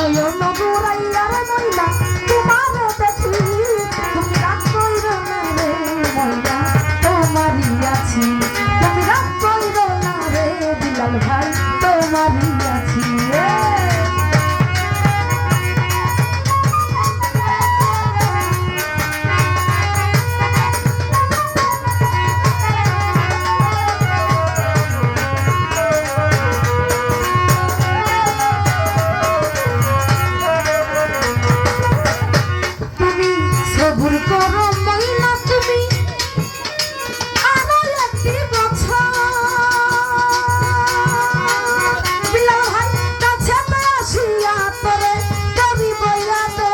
নয়ন ঘুরাইয়া রে ময়না তোমারে দেখি তুমি রাগ কইরো না রে ময়না তোমারই আছি তুমি রাগ কইরো না রে বিলাল ভাই তোমারই আছি সবুর করো ময়না তুমি আরো একটি বছর বিলাল ভাই কাছে আসিয়া তোরে কবি বইরা তো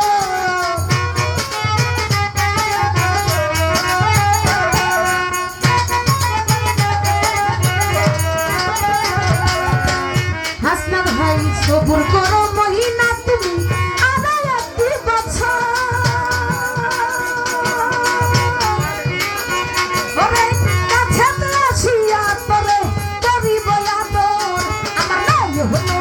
হাসনাত ভাই সবুর করো ময়না তুমি আরো একটি বছর Oh,